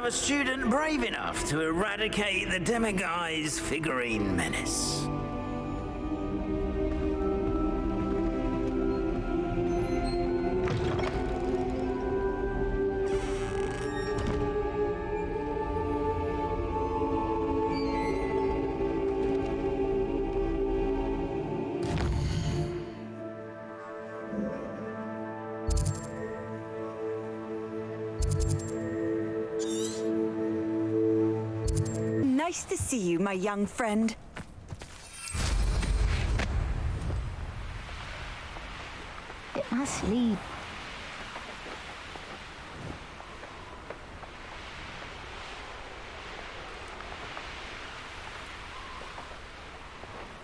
have a student brave enough to eradicate the demiguise figurine menace. Nice to see you, my young friend. It must lead.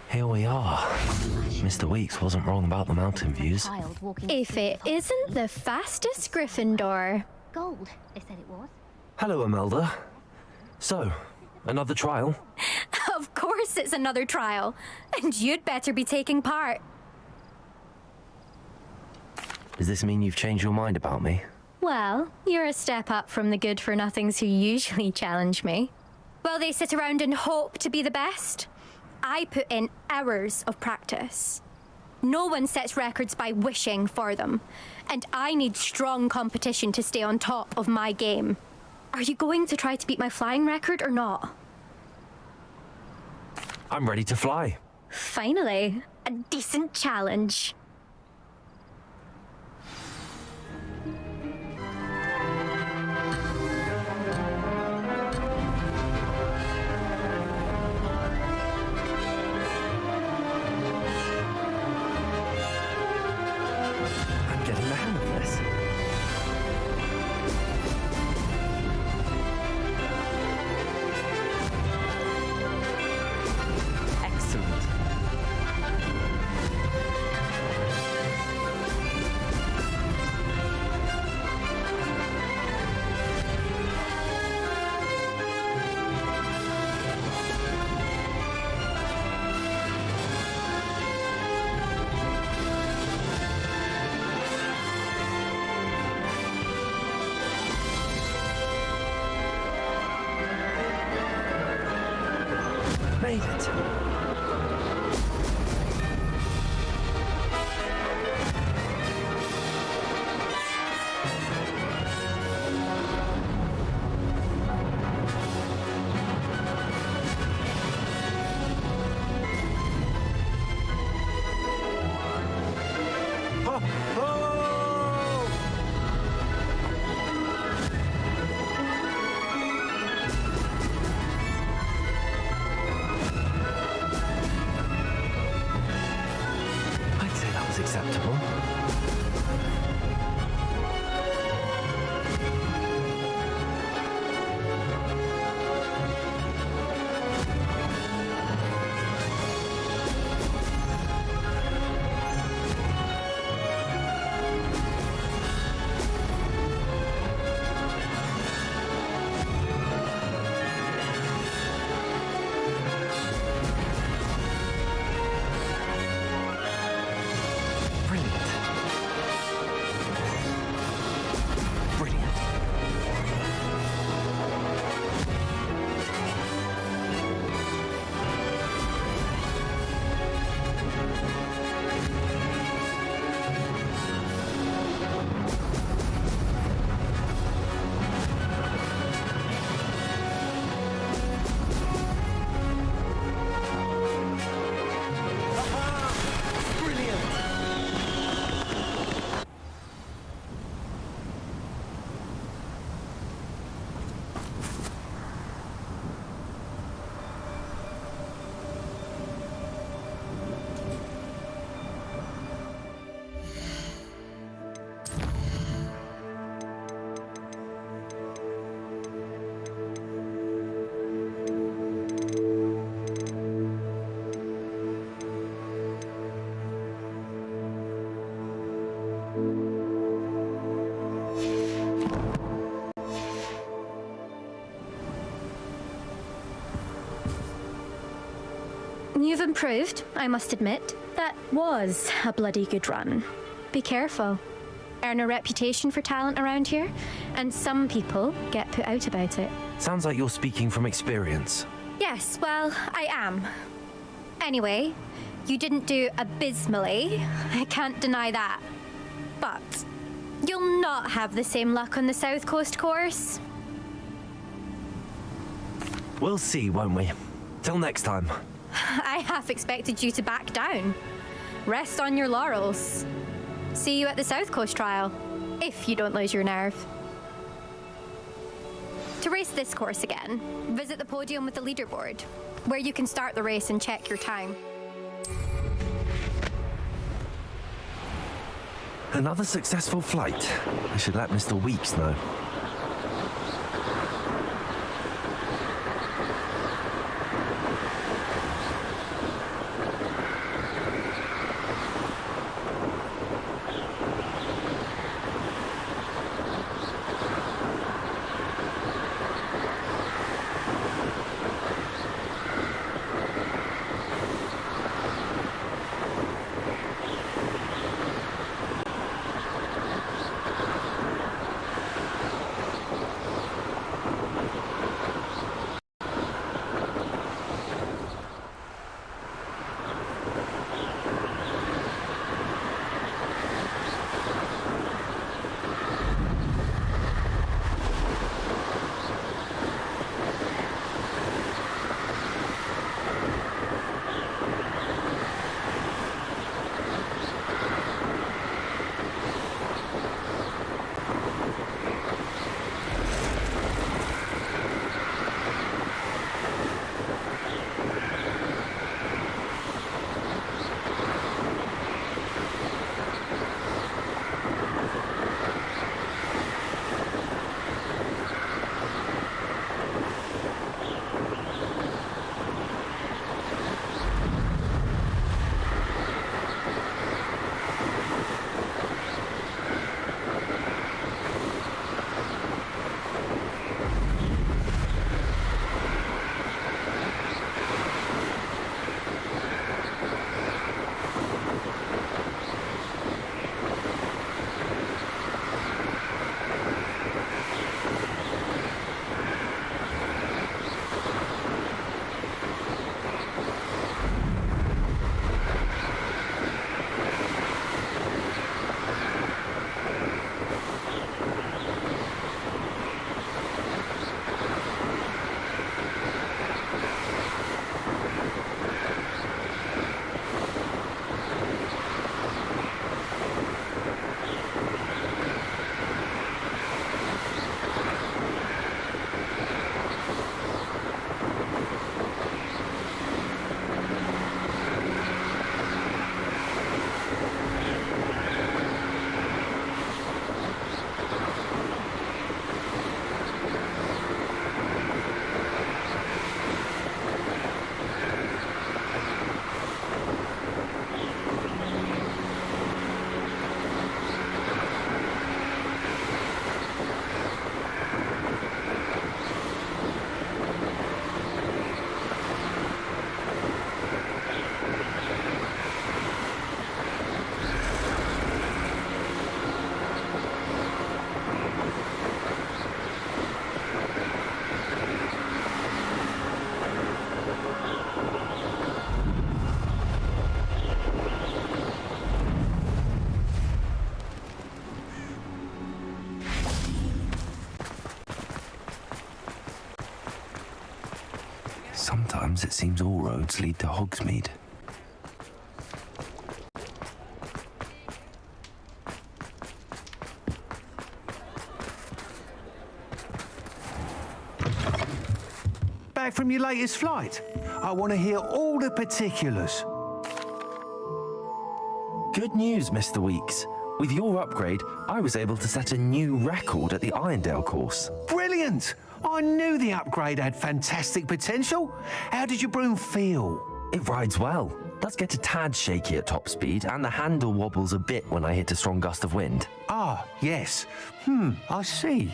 Here we are. Mr. Weeks wasn't wrong about the mountain views. If it isn't the fastest Gryffindor. Gold, they said it was. Hello, Imelda. So, another trial? Of course it's another trial. And you'd better be taking part. Does this mean you've changed your mind about me? Well, you're a step up from the good-for-nothings who usually challenge me. While they sit around and hope to be the best, I put in hours of practice. No one sets records by wishing for them, and I need strong competition to stay on top of my game. Are you going to try to beat my flying record or not? I'm ready to fly. Finally, a decent challenge. I'm getting the hang of this. Excellent. Made it. Oh, oh! I'd say that was acceptable. Brilliant. Brilliant. Brilliant. You've improved, I must admit. That was a bloody good run. Be careful. Earn a reputation for talent around here, And some people get put out about it. Sounds like you're speaking from experience. Yes, well, I am. Anyway, you didn't do abysmally. I can't deny that. But you'll not have the same luck on the South Coast course. We'll see, won't we? Till next time. I half expected you to back down. Rest on your laurels. See you at the South Coast trial, if you don't lose your nerve. To race this course again, visit the podium with the leaderboard, where you can start the race and check your time. Another successful flight. I should let Mr. Weeks know. Sometimes it seems all roads lead to Hogsmeade. Back from your latest flight? I want to hear all the particulars. Good news, Mr. Weeks. With your upgrade, I was able to set a new record at the Irondale course. Brilliant! I knew the upgrade had fantastic potential. How did your broom feel? It rides well. Does get a tad shaky at top speed, and the handle wobbles a bit when I hit a strong gust of wind. Ah, yes. I see.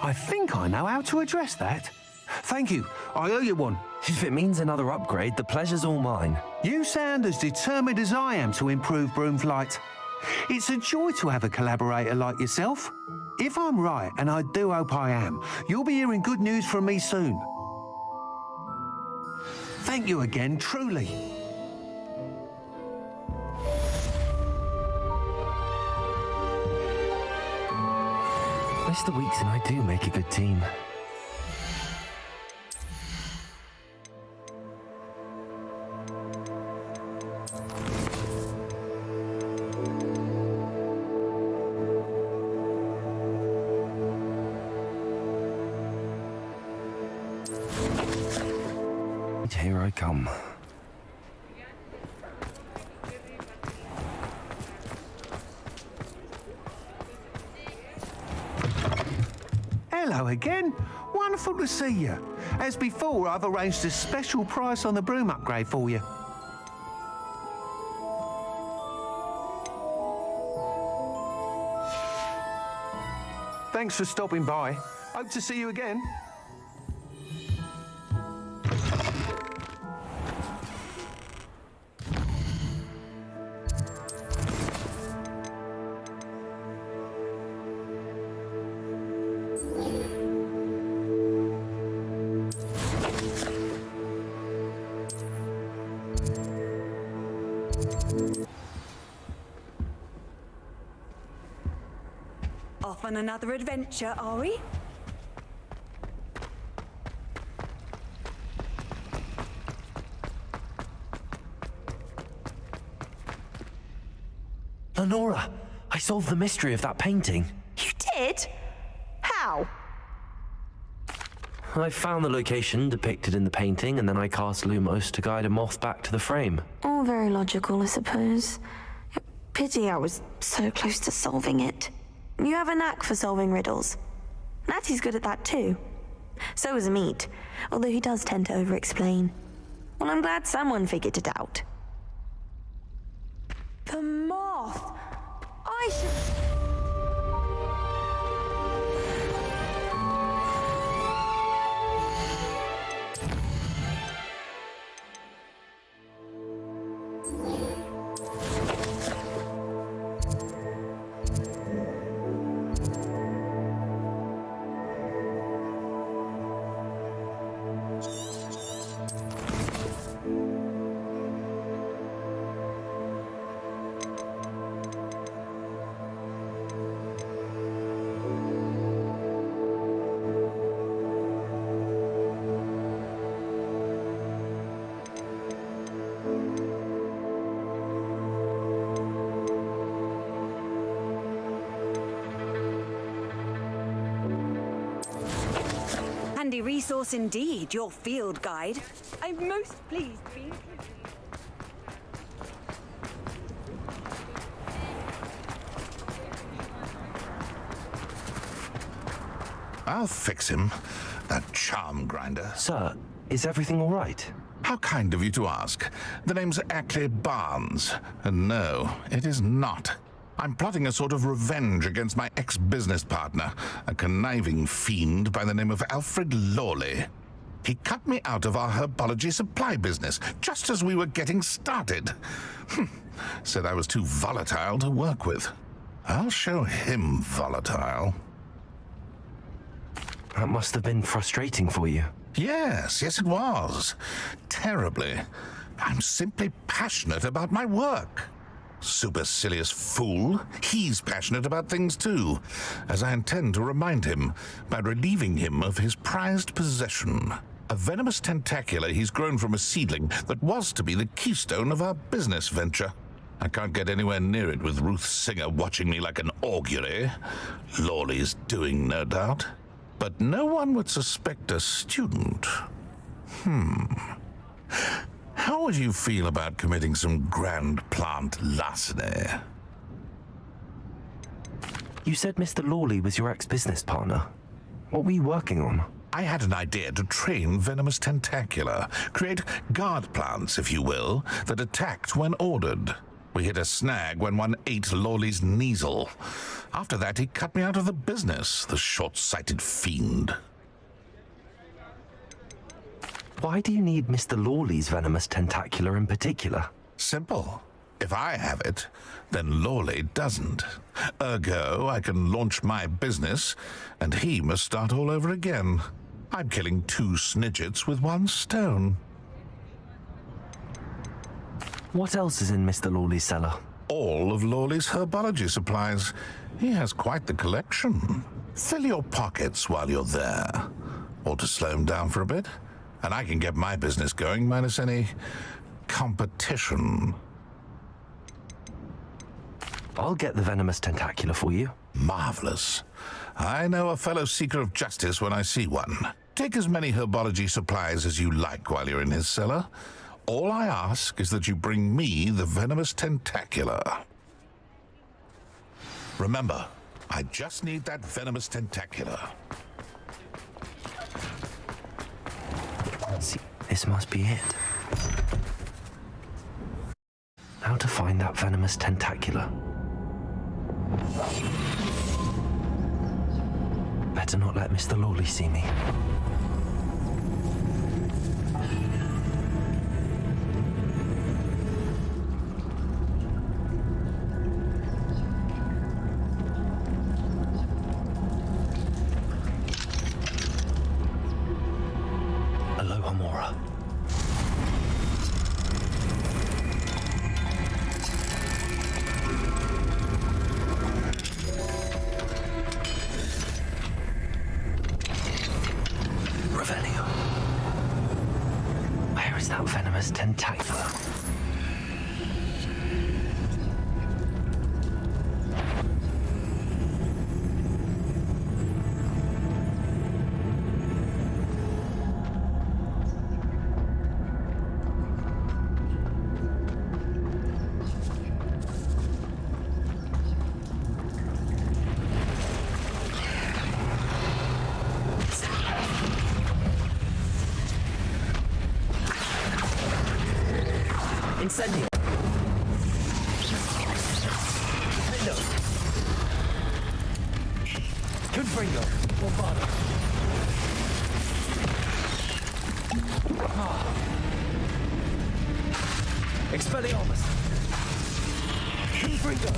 I think I know how to address that. Thank you. I owe you one. If it means another upgrade, the pleasure's all mine. You sound as determined as I am to improve broom flight. It's a joy to have a collaborator like yourself. If I'm right, and I do hope I am, you'll be hearing good news from me soon. Thank you again, truly. Mr. Weeks and I do make a good team. Here I come. Hello again. Wonderful to see you. As before, I've arranged a special price on the broom upgrade for you. Thanks for stopping by. Hope to see you again. Off on another adventure, are we? Lenora, I solved the mystery of that painting. You did? How? I found the location depicted in the painting, and then I cast Lumos to guide a moth back to the frame. All very logical, I suppose. Pity I was so close to solving it. You have a knack for solving riddles. Natty's good at that too. So is Amit, although he does tend to over-explain. Well, I'm glad someone figured it out. The moth! I should... Handy resource indeed, your field guide. I'm most pleased to be included. I'll fix him, that charm grinder. Sir, is everything all right? How kind of you to ask. The name's Ackley Barnes, and no, it is not. I'm plotting a sort of revenge against my ex-business partner, a conniving fiend by the name of Alfred Lawley. He cut me out of our herbology supply business just as we were getting started. Said I was too volatile to work with. I'll show him volatile. That must have been frustrating for you. Yes, it was. Terribly. I'm simply passionate about my work. Supercilious fool. He's passionate about things too, as I intend to remind him by relieving him of his prized possession. A venomous tentacula he's grown from a seedling that was to be the keystone of our business venture. I can't get anywhere near it with Ruth Singer watching me like an augury. Lawley's doing, no doubt. But no one would suspect a student. How would you feel about committing some grand plant larceny? You said Mr. Lawley was your ex-business partner. What were you working on? I had an idea to train venomous tentacula, create guard plants, if you will, that attacked when ordered. We hit a snag when one ate Lawley's Kneasel. After that, he cut me out of the business, the short-sighted fiend. Why do you need Mr. Lawley's venomous tentacula in particular? Simple. If I have it, then Lawley doesn't. Ergo, I can launch my business, and he must start all over again. I'm killing 2 snidgets with 1 stone. What else is in Mr. Lawley's cellar? All of Lawley's herbology supplies. He has quite the collection. Fill your pockets while you're there. Or to slow him down for a bit, and I can get my business going minus any competition. I'll get the venomous tentacula for you. Marvelous. I know a fellow seeker of justice when I see one. Take as many herbology supplies as you like while you're in his cellar. All I ask is that you bring me the venomous tentacula. Remember, I just need that venomous tentacula. See, this must be it. How to find that venomous tentacula? Better not let Mr. Lawley see me. Aloha Mora. Revelio. Where is that venomous tentacula? Incendio. Nintendo. Confringo. Bombado. Expelliarmus. Confringo.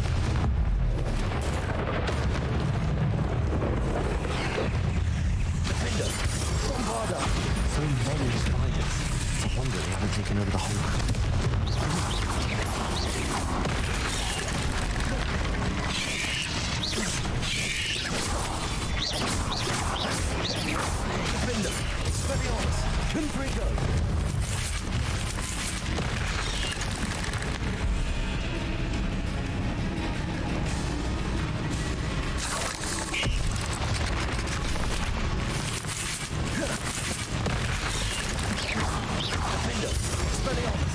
Defender. Bombardo. So many spiders. It's a wonder they haven't taken over the whole map. Defender, Expelliarmus, Confringo. Defender, Expelliarmus.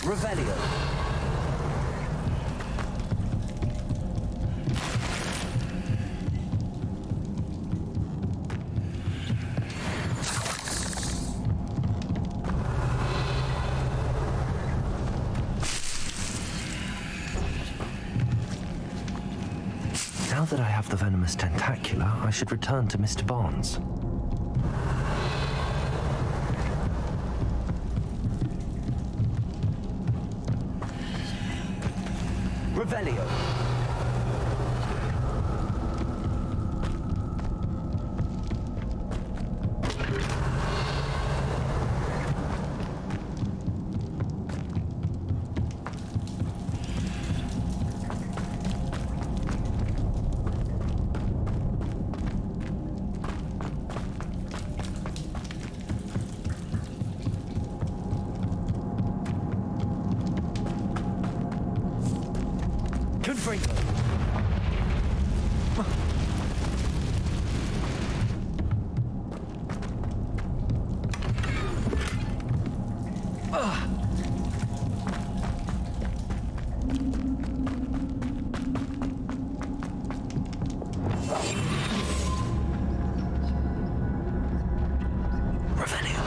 Revelio. Now that I have the venomous tentacula, I should return to Mr. Barnes. Revelio. Confringo. Revelio.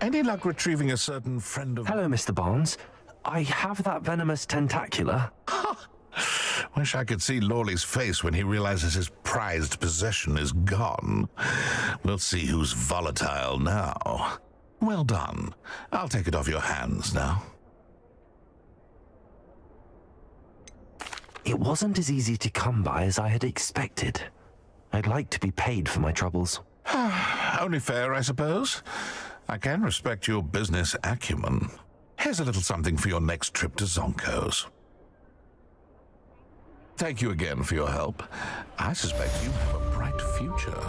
Any luck retrieving a certain friend of... Hello, Mr. Barnes. I have that venomous tentacula. Wish I could see Lawley's face when he realizes his prized possession is gone. We'll see who's volatile now. Well done. I'll take it off your hands now. It wasn't as easy to come by as I had expected. I'd like to be paid for my troubles. Only fair, I suppose. I can respect your business acumen. Here's a little something for your next trip to Zonko's. Thank you again for your help. I suspect you have a bright future.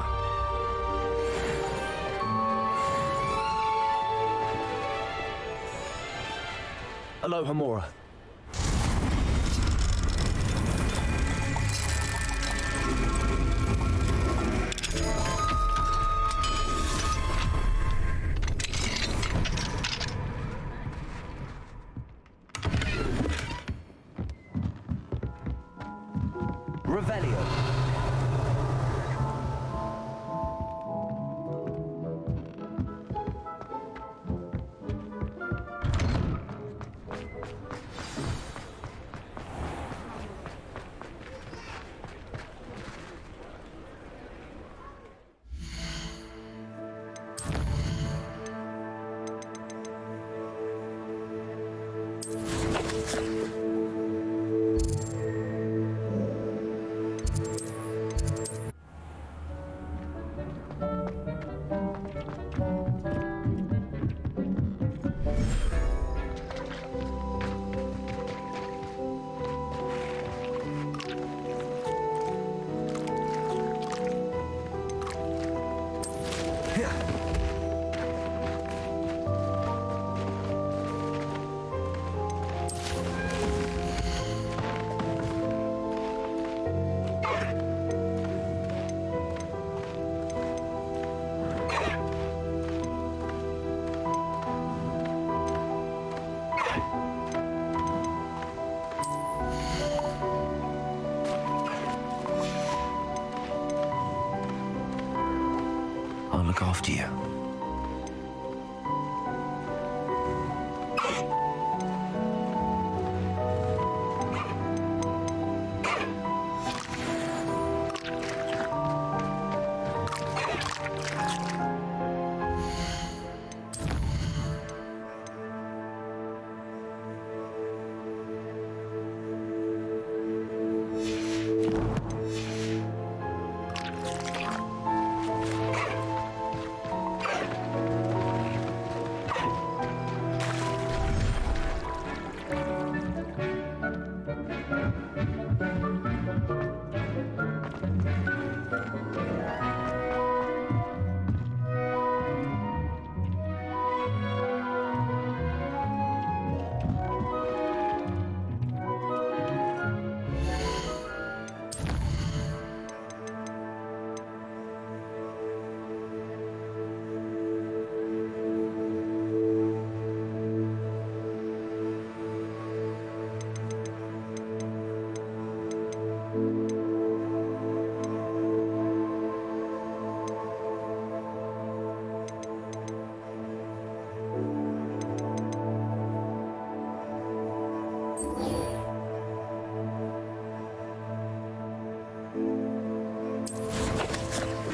Aloha, Mora. Revelio. I'll look after you.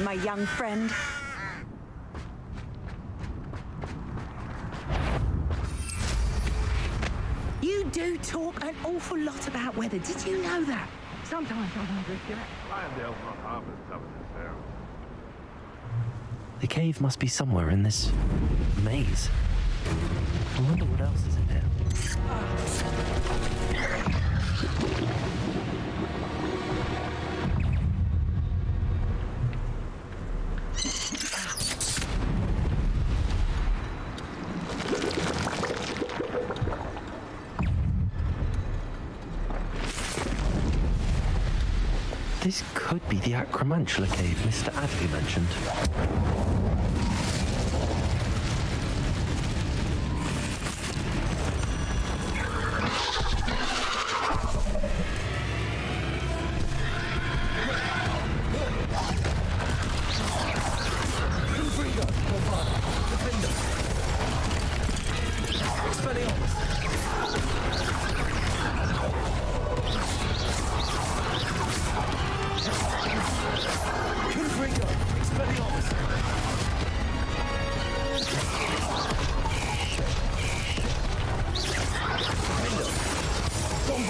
My young friend. You do talk an awful lot about weather. Did you know that? Sometimes I wonder if you're... Lyondale's not half as tough as it sounds. The cave must be somewhere in this maze. I wonder what else is in here. This could be the Acromantula cave Mr. Adley mentioned.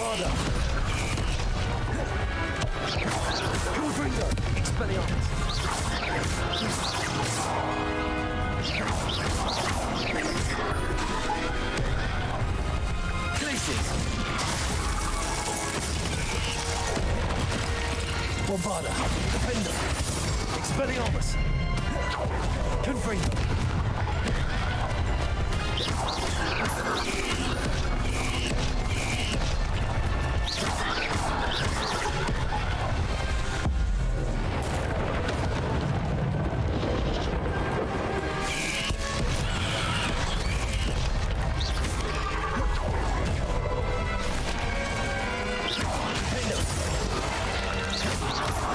Bombarda! Confringo! Expelliarmus! Glaciers! Bombarda! Defender! Expelliarmus! Confringo!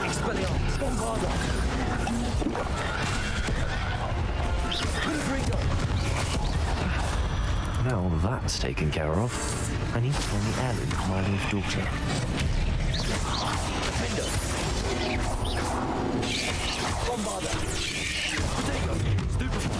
Expelliarmus! Bombarda! Confringo! Now all of that's taken care of, I need to find the heirloom for my little daughter. Defender! Bombarda! Potato! Stupefy!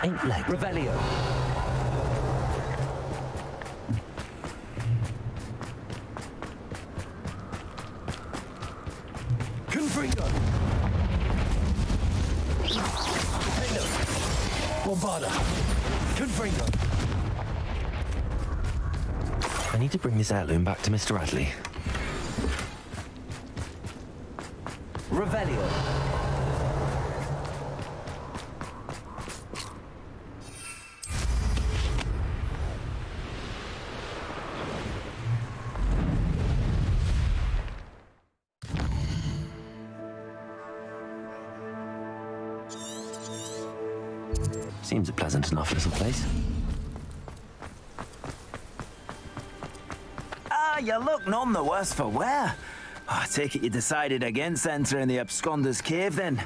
Ain't leg. Revelio. Confringo. Defender. Bombarda. Confringo. I need to bring this heirloom back to Mr. Adley. Revelio. Seems a pleasant enough little place. Ah, you look none the worse for wear. I take it you decided against entering the absconder's cave then?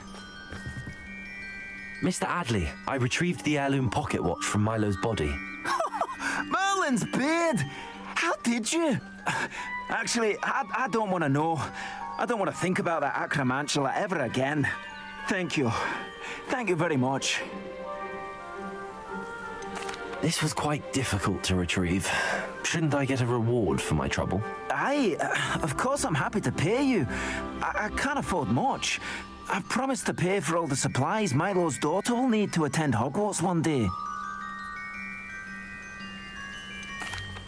Mr. Adley, I retrieved the heirloom pocket watch from Milo's body. Merlin's beard! How did you? Actually, I don't want to know. I don't want to think about that acromantula ever again. Thank you. Thank you very much. This was quite difficult to retrieve. Shouldn't I get a reward for my trouble? Aye, of course I'm happy to pay you. I can't afford much. I've promised to pay for all the supplies Milo's daughter will need to attend Hogwarts one day.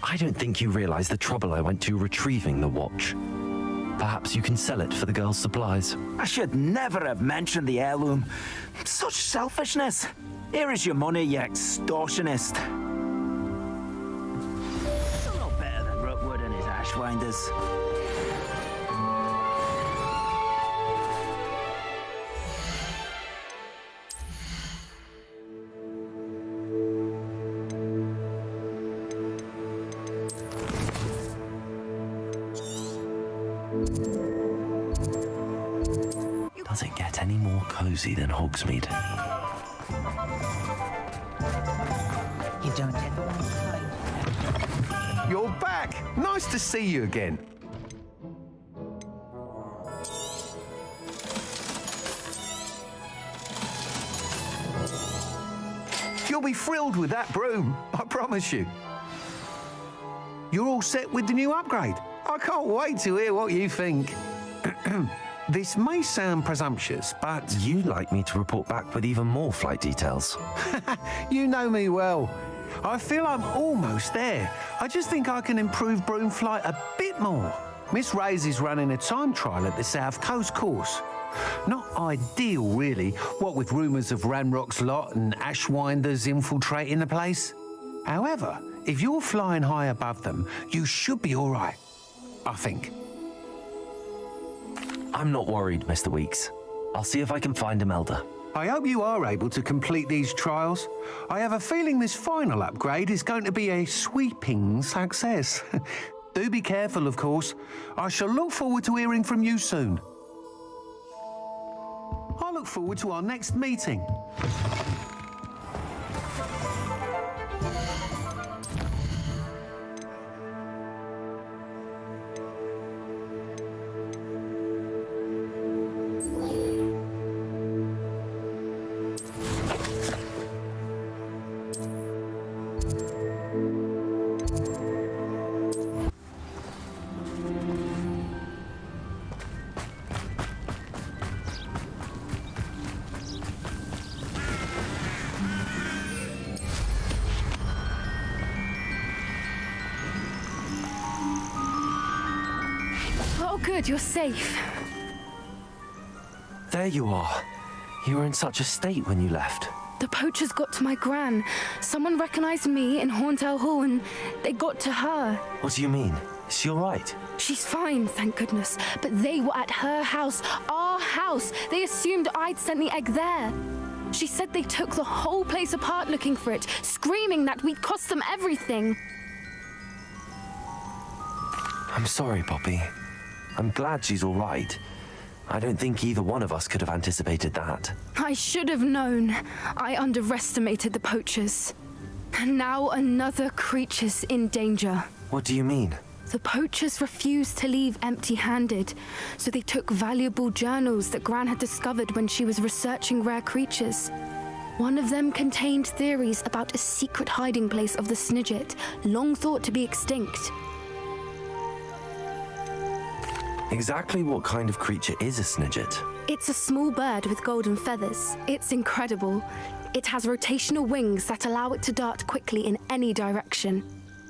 I don't think you realize the trouble I went to retrieving the watch. Perhaps you can sell it for the girl's supplies. I should never have mentioned the heirloom. Such selfishness. Here is your money, you extortionist. Still not better than Rookwood and his ashwinders. Does it get any more cozy than Hogsmeade? You don't ever want to find. You're back. Nice to see you again. You'll be thrilled with that broom, I promise you. You're all set with the new upgrade. I can't wait to hear what you think. This may sound presumptuous, but You'd like me to report back with even more flight details. you know me well. I feel I'm almost there. I just think I can improve broom flight a bit more. Miss Ray's is running a time trial at the South Coast course. Not ideal, really, what with rumours of Ranrock's lot and Ashwinders infiltrating the place. However, if you're flying high above them, you should be all right, I think. I'm not worried, Mr. Weeks. I'll see if I can find Imelda. I hope you are able to complete these trials. I have a feeling this final upgrade is going to be a sweeping success. Do be careful, of course. I shall look forward to hearing from you soon. I look forward to our next meeting. Oh, good, you're safe. There you are. You were in such a state when you left. The poachers got to my gran. Someone recognized me in Horntail Hall and they got to her. What do you mean? Is she all right? She's fine, thank goodness. But they were at her house, our house. They assumed I'd sent the egg there. She said they took the whole place apart looking for it, screaming that we'd cost them everything. I'm sorry, Poppy. I'm glad she's all right. I don't think either one of us could have anticipated that. I should have known. I underestimated the poachers. And now another creature's in danger. What do you mean? The poachers refused to leave empty-handed, so they took valuable journals that Gran had discovered when she was researching rare creatures. One of them contained theories about a secret hiding place of the Snidget, long thought to be extinct. Exactly what kind of creature is a Snidget? It's a small bird with golden feathers. It's incredible. It has rotational wings that allow it to dart quickly in any direction.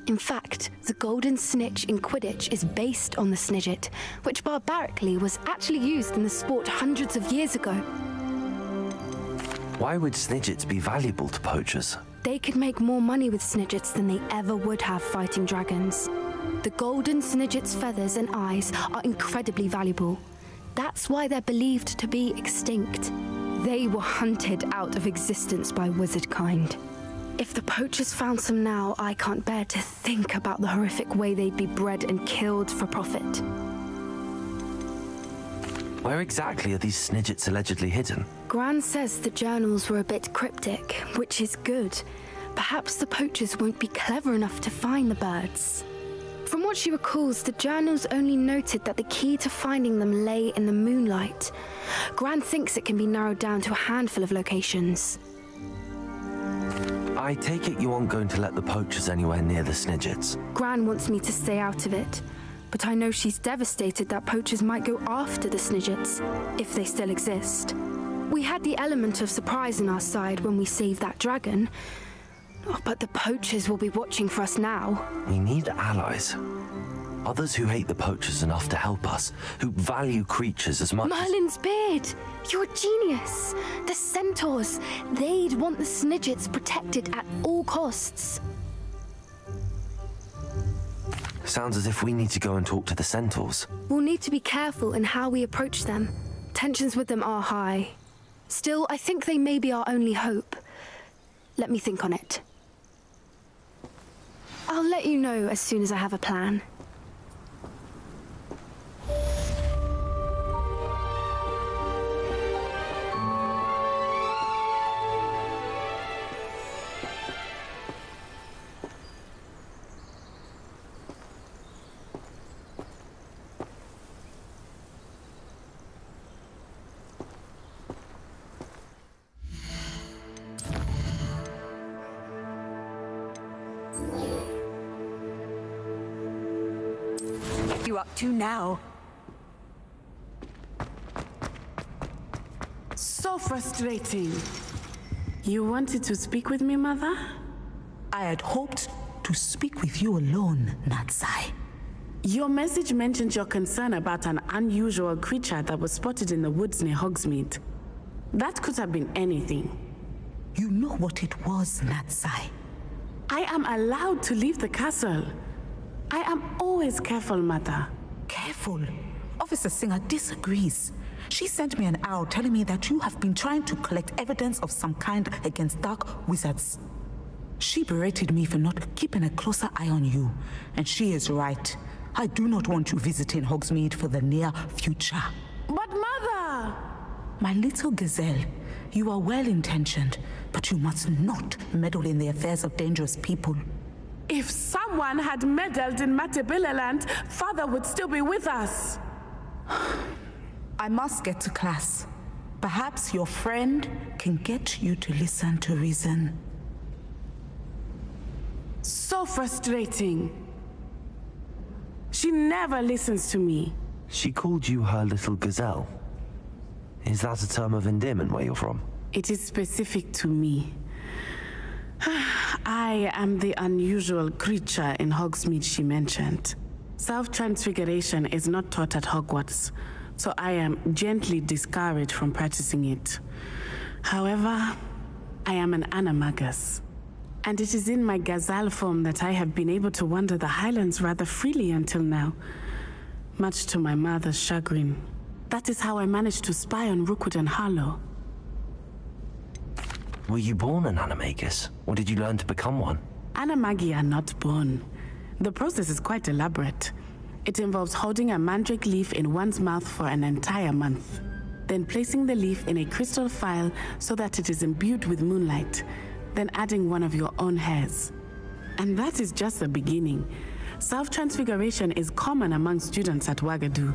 In fact, the golden snitch in Quidditch is based on the Snidget, which barbarically was actually used in the sport hundreds of years ago. Why would Snidgets be valuable to poachers? They could make more money with Snidgets than they ever would have fighting dragons. The golden Snidget's feathers and eyes are incredibly valuable. That's why they're believed to be extinct. They were hunted out of existence by wizard kind. If the poachers found some now, I can't bear to think about the horrific way they'd be bred and killed for profit. Where exactly are these Snidgets allegedly hidden? Gran says the journals were a bit cryptic, which is good. Perhaps the poachers won't be clever enough to find the birds. From what she recalls, the journals only noted that the key to finding them lay in the moonlight. Gran thinks it can be narrowed down to a handful of locations. I take it you aren't going to let the poachers anywhere near the Snidgets. Gran wants me to stay out of it, but I know she's devastated that poachers might go after the Snidgets, if they still exist. We had the element of surprise on our side when we saved that dragon, but the poachers will be watching for us now. We need allies. Others who hate the poachers enough to help us, who value creatures as much Merlin's beard! You're a genius! The centaurs! They'd want the Snidgets protected at all costs. Sounds as if we need to go and talk to the centaurs. We'll need to be careful in how we approach them. Tensions with them are high. Still, I think they may be our only hope. Let me think on it. I'll let you know as soon as I have a plan. You up to now? So frustrating. You wanted to speak with me, Mother? I had hoped to speak with you alone, Natsai. Your message mentioned your concern about an unusual creature that was spotted in the woods near Hogsmeade. That could have been anything. You know what it was, Natsai. I am allowed to leave the castle. I am always careful, Mother. Careful? Officer Singer disagrees. She sent me an owl telling me that you have been trying to collect evidence of some kind against dark wizards. She berated me for not keeping a closer eye on you, and she is right. I do not want you visiting Hogsmeade for the near future. But Mother! My little gazelle, you are well-intentioned, but you must not meddle in the affairs of dangerous people. If someone had meddled in Matabeleland, Father would still be with us. I must get to class. Perhaps your friend can get you to listen to reason. So frustrating. She never listens to me. She called you her little gazelle. Is that a term of endearment where you're from? It is specific to me. I am the unusual creature in Hogsmeade she mentioned. Self-transfiguration is not taught at Hogwarts, so I am gently discouraged from practicing it. However, I am an animagus, and it is in my gazelle form that I have been able to wander the highlands rather freely until now, much to my mother's chagrin. That is how I managed to spy on Rookwood and Harlow. Were you born an animagus, or did you learn to become one? Animagi are not born. The process is quite elaborate. It involves holding a mandrake leaf in one's mouth for an entire month, then placing the leaf in a crystal phial so that it is imbued with moonlight, then adding one of your own hairs. And that is just the beginning. Self-transfiguration is common among students at Wagadu,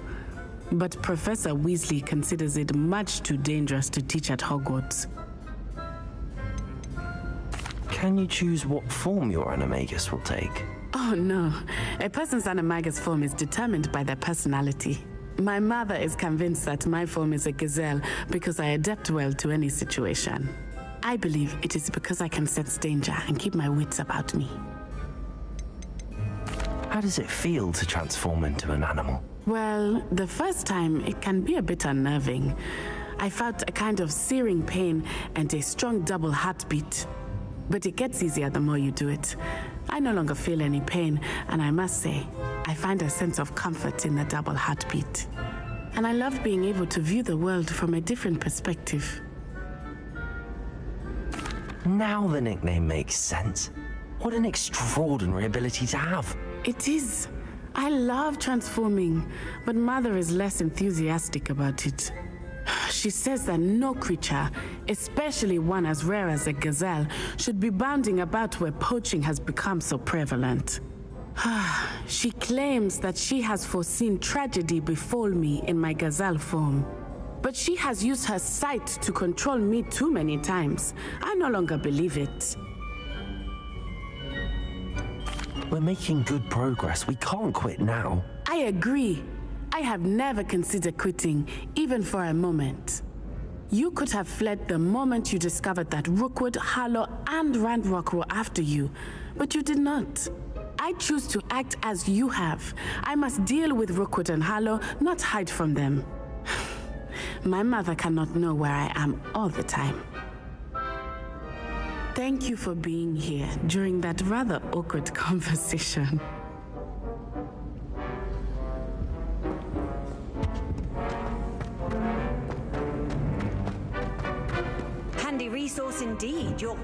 but Professor Weasley considers it much too dangerous to teach at Hogwarts. Can you choose what form your animagus will take? Oh no, a person's animagus form is determined by their personality. My mother is convinced that my form is a gazelle because I adapt well to any situation. I believe it is because I can sense danger and keep my wits about me. How does it feel to transform into an animal? Well, the first time it can be a bit unnerving. I felt a kind of searing pain and a strong double heartbeat. But it gets easier the more you do it. I no longer feel any pain, and I must say, I find a sense of comfort in the double heartbeat. And I love being able to view the world from a different perspective. Now the nickname makes sense. What an extraordinary ability to have. It is. I love transforming, but Mother is less enthusiastic about it. She says that no creature, especially one as rare as a gazelle, should be bounding about where poaching has become so prevalent. She claims that she has foreseen tragedy befall me in my gazelle form. But she has used her sight to control me too many times. I no longer believe it. We're making good progress. We can't quit now. I agree. I have never considered quitting, even for a moment. You could have fled the moment you discovered that Rookwood, Harlow, and Ranrock were after you, but you did not. I choose to act as you have. I must deal with Rookwood and Harlow, not hide from them. My mother cannot know where I am all the time. Thank you for being here during that rather awkward conversation. Handy resource indeed. You're...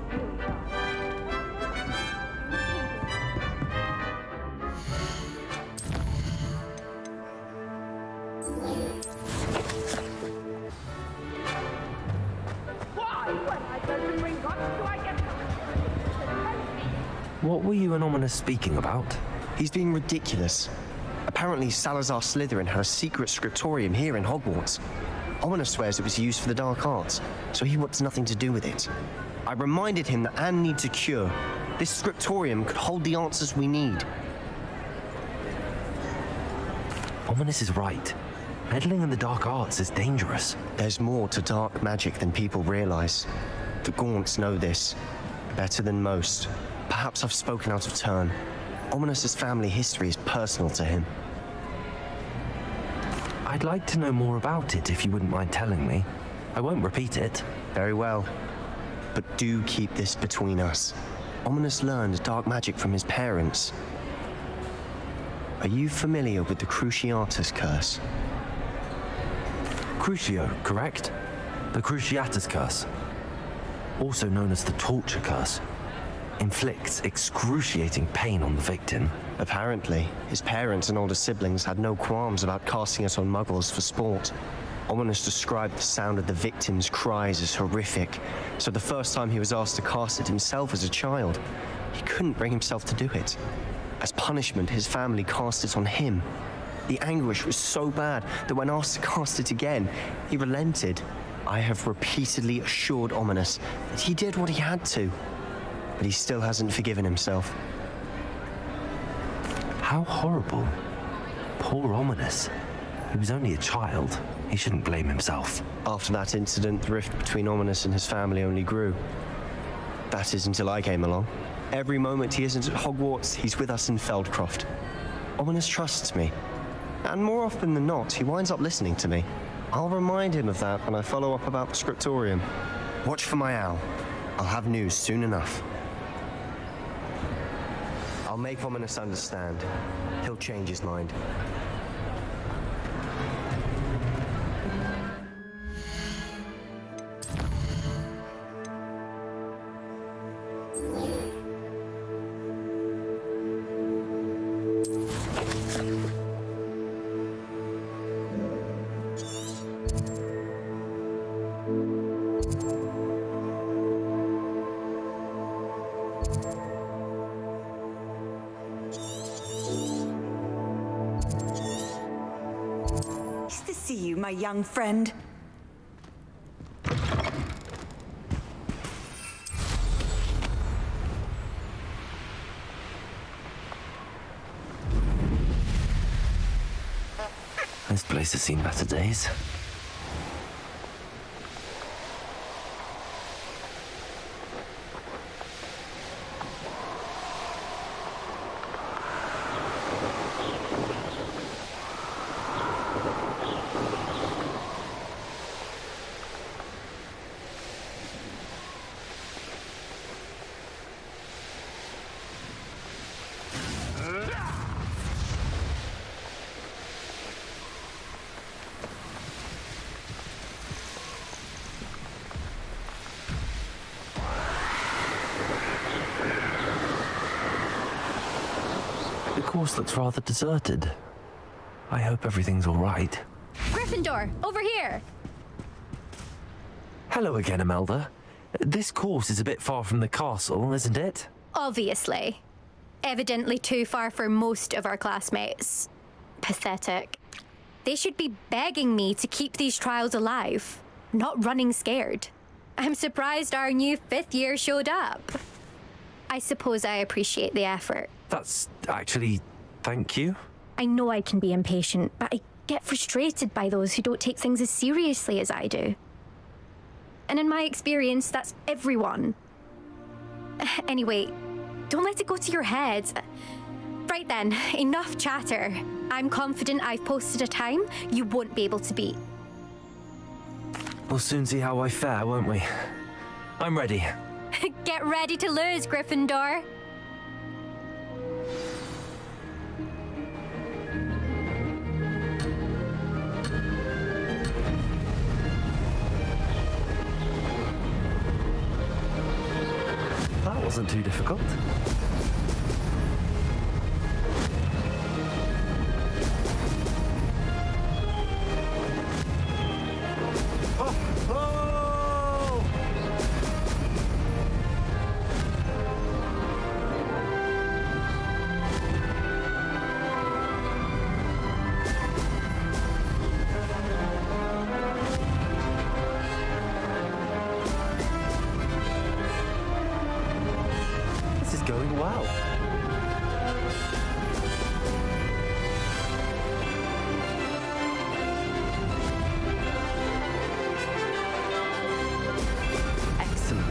What were you and Ominous speaking about? He's being ridiculous. Apparently Salazar Slytherin had a secret scriptorium here in Hogwarts. Ominous swears it was used for the dark arts, so he wants nothing to do with it. I reminded him that Anne needs a cure. This scriptorium could hold the answers we need. Ominous is right. Meddling in the dark arts is dangerous. There's more to dark magic than people realize. The Gaunts know this better than most. Perhaps I've spoken out of turn. Ominous's family history is personal to him. I'd like to know more about it if you wouldn't mind telling me. I won't repeat it. Very well. But do keep this between us. Ominous learned dark magic from his parents. Are you familiar with the Cruciatus Curse? Crucio, correct? The Cruciatus Curse, also known as the Torture Curse, inflicts excruciating pain on the victim. Apparently, his parents and older siblings had no qualms about casting it on muggles for sport. Ominous described the sound of the victim's cries as horrific, so the first time he was asked to cast it himself as a child, he couldn't bring himself to do it. As punishment, his family cast it on him. The anguish was so bad that when asked to cast it again, he relented. I have repeatedly assured Ominous that he did what he had to, but he still hasn't forgiven himself. How horrible. Poor Ominous. He was only a child. He shouldn't blame himself. After that incident, the rift between Ominous and his family only grew. That is until I came along. Every moment he isn't at Hogwarts, he's with us in Feldcroft. Ominous trusts me. And more often than not, he winds up listening to me. I'll remind him of that when I follow up about the scriptorium. Watch for my owl. I'll have news soon enough. I'll make Ominous understand. He'll change his mind. Nice to see you, my young friend. This place has seen better days. The course looks rather deserted. I hope everything's all right. Gryffindor, over here! Hello again, Imelda. This course is a bit far from the castle, isn't it? Obviously. Evidently too far for most of our classmates. Pathetic. They should be begging me to keep these trials alive, not running scared. I'm surprised our new 5th year showed up. I suppose I appreciate the effort. That's actually... thank you. I know I can be impatient, but I get frustrated by those who don't take things as seriously as I do. And in my experience, that's everyone. Anyway, don't let it go to your head. Right then, enough chatter. I'm confident I've posted a time you won't be able to beat. We'll soon see how I fare, won't we? I'm ready. Get ready to lose, Gryffindor. That wasn't too difficult. Going well. Excellent.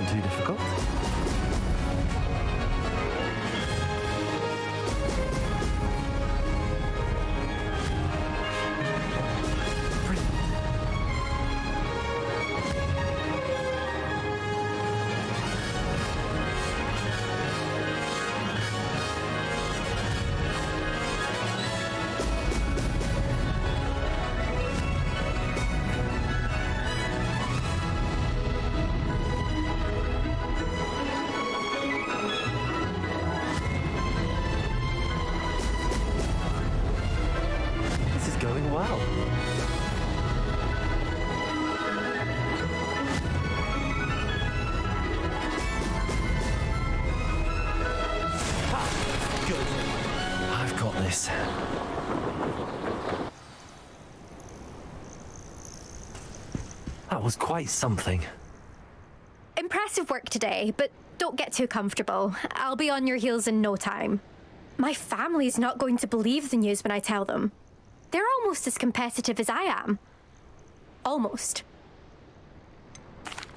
Too difficult. this. That was quite something. Impressive work today, but don't get too comfortable. I'll be on your heels in no time. My family's not going to believe the news when I tell them. They're almost as competitive as I am. Almost.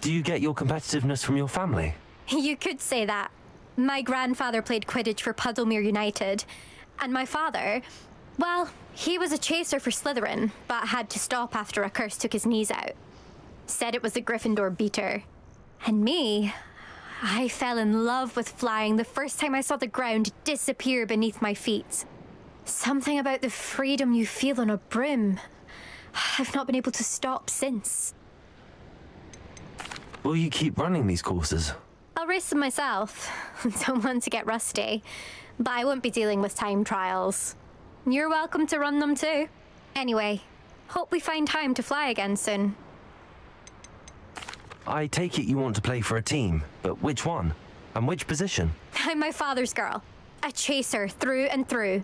Do you get your competitiveness from your family? You could say that. My grandfather played Quidditch for Puddlemere United, and my father, well, he was a chaser for Slytherin, but had to stop after a curse took his knees out. Said it was the Gryffindor beater. And me, I fell in love with flying the first time I saw the ground disappear beneath my feet. Something about the freedom you feel on a broom. I've not been able to stop since. Will you keep running these courses? I'll race them myself. Don't want to get rusty. But I won't be dealing with time trials. You're welcome to run them too. Anyway, hope we find time to fly again soon. I take it you want to play for a team, but which one? And which position? I'm my father's girl. A chaser through and through.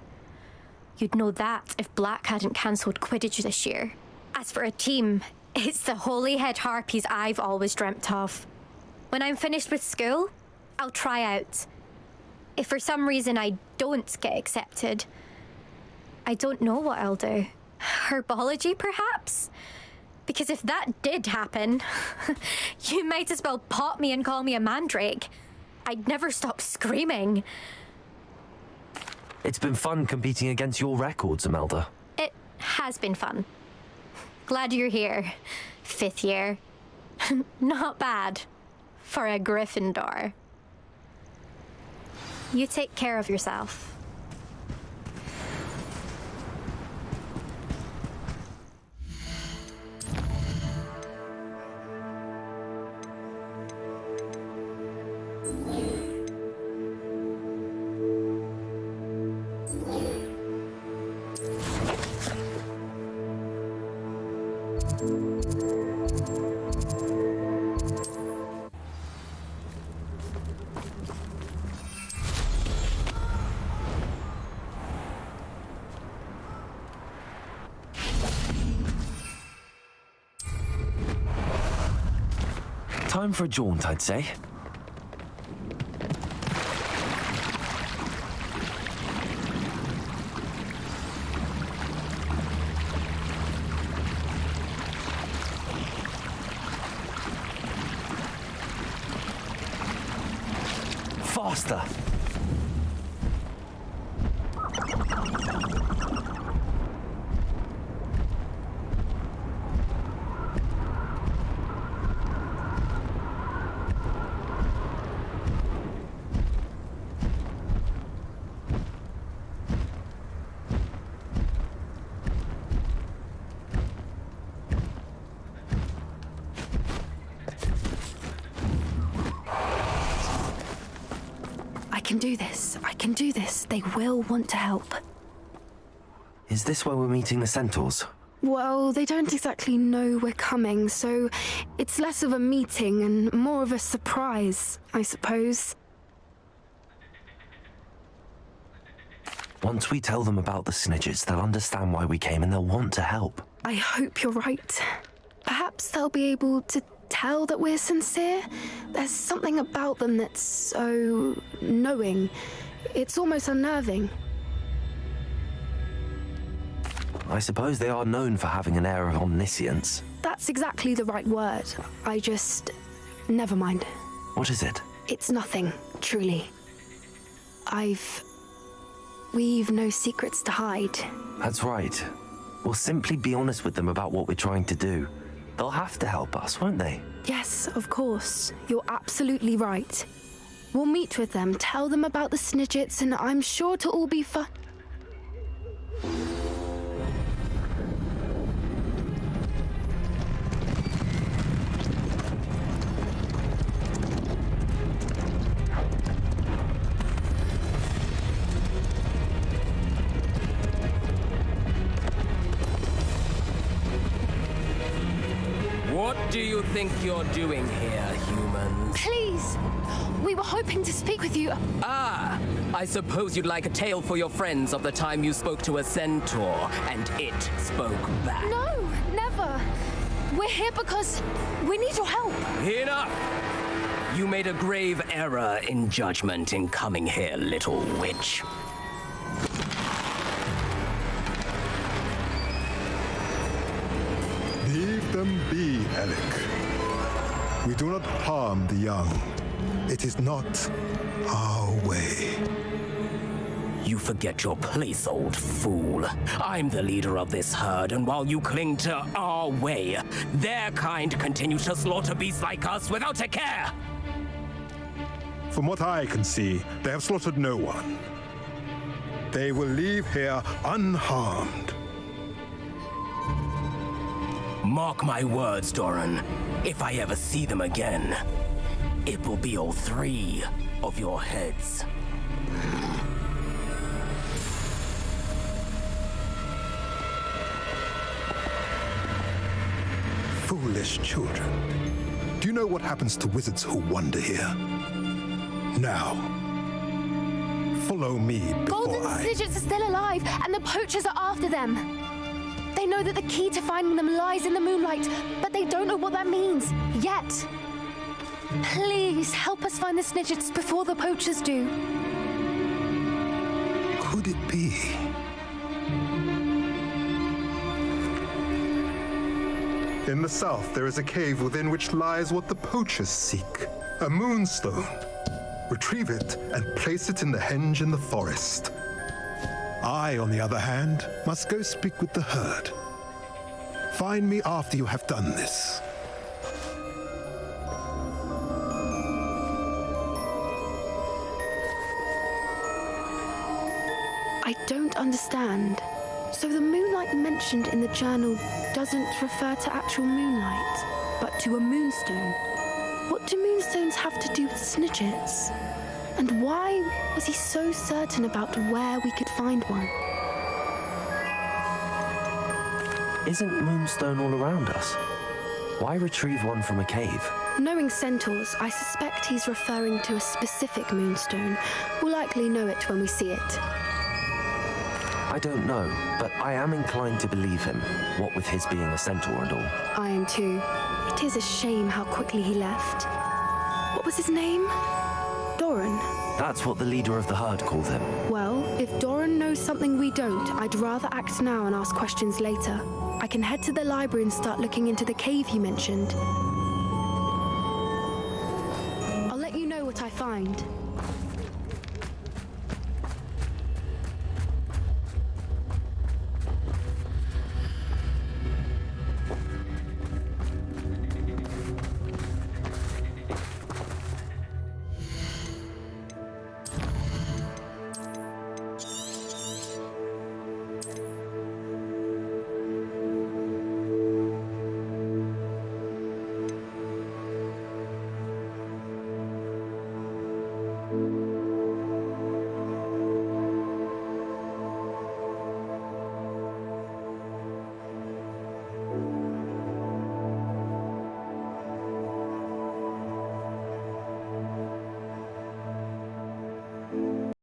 You'd know that if Black hadn't cancelled Quidditch this year. As for a team, it's the holy-head harpies I've always dreamt of. When I'm finished with school, I'll try out. If for some reason I don't get accepted, I don't know what I'll do. Herbology, perhaps? Because if that did happen, you might as well pop me and call me a mandrake. I'd never stop screaming. It's been fun competing against your records, Imelda. It has been fun. Glad you're here. 5th year. Not bad for a Gryffindor. You take care of yourself. Time for a jaunt, I'd say. Faster! I can do this. They will want to help. Is this where we're meeting the centaurs? Well, they don't exactly know we're coming, so it's less of a meeting and more of a surprise, I suppose. Once we tell them about the Snidgets, they'll understand why we came and they'll want to help. I hope you're right. Perhaps they'll be able to tell that we're sincere. There's something about them that's so knowing. It's almost unnerving. I suppose they are known for having an air of omniscience. That's exactly the right word. Never mind. What is it? It's nothing, truly. We've no secrets to hide. That's right. We'll simply be honest with them about what we're trying to do. They'll have to help us, won't they? Yes, of course. You're absolutely right. We'll meet with them, tell them about the Snidgets, and I'm sure to all be fun. What do you think you're doing here, humans? Please! We were hoping to speak with you. Ah, I suppose you'd like a tale for your friends of the time you spoke to a centaur and it spoke back. No, never. We're here because we need your help. Enough! You made a grave error in judgment in coming here, little witch. Leave them be, Alec. We do not harm the young. It is not our way. You forget your place, old fool. I'm the leader of this herd, and while you cling to our way, their kind continues to slaughter beasts like us without a care. From what I can see, they have slaughtered no one. They will leave here unharmed. Mark my words, Doran. If I ever see them again, it will be all three of your heads. Foolish children. Do you know what happens to wizards who wander here? Now, follow me before Golden Snidgets are still alive, and the poachers are after them. They know that the key to finding them lies in the moonlight, but they don't know what that means, yet. Please, help us find the Snidgets before the poachers do. Could it be? In the south, there is a cave within which lies what the poachers seek. A moonstone. Retrieve it and place it in the henge in the forest. I, on the other hand, must go speak with the herd. Find me after you have done this. I don't understand. So the moonlight mentioned in the journal doesn't refer to actual moonlight, but to a moonstone. What do moonstones have to do with Snidgets? And why was he so certain about where we could find one? Isn't Moonstone all around us? Why retrieve one from a cave? Knowing centaurs, I suspect he's referring to a specific moonstone. We'll likely know it when we see it. I don't know, but I am inclined to believe him, what with his being a centaur and all. I am too. It is a shame how quickly he left. What was his name? Doran? That's what the leader of the herd called him. Well, if Doran knows something we don't, I'd rather act now and ask questions later. I can head to the library and start looking into the cave you mentioned. I'll let you know what I find.